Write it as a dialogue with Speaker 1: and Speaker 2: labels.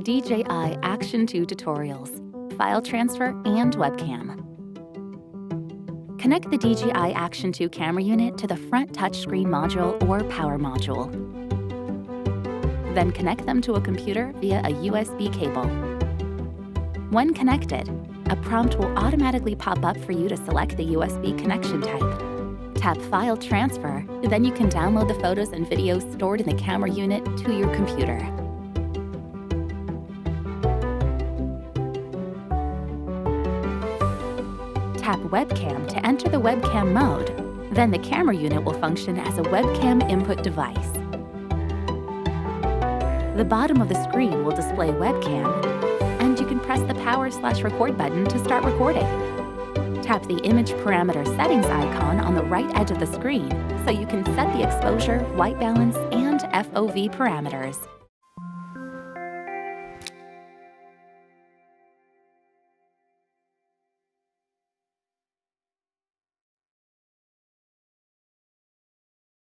Speaker 1: DJI Action 2 Tutorials, File Transfer and Webcam. Connect the DJI Action 2 camera unit to the front touchscreen module or power module. Then connect them to a computer via a USB cable. When connected, a prompt will automatically pop up for you to select the USB connection type. Tap File Transfer, then you can download the photos and videos stored in the camera unit to your computer. Tap Webcam to enter the webcam mode. Then the camera unit will function as a webcam input device. The bottom of the screen will display webcam, and you can press the power/record button to start recording. Tap the image parameter settings icon on the right edge of the screen so you can set the exposure, white balance, and FOV parameters.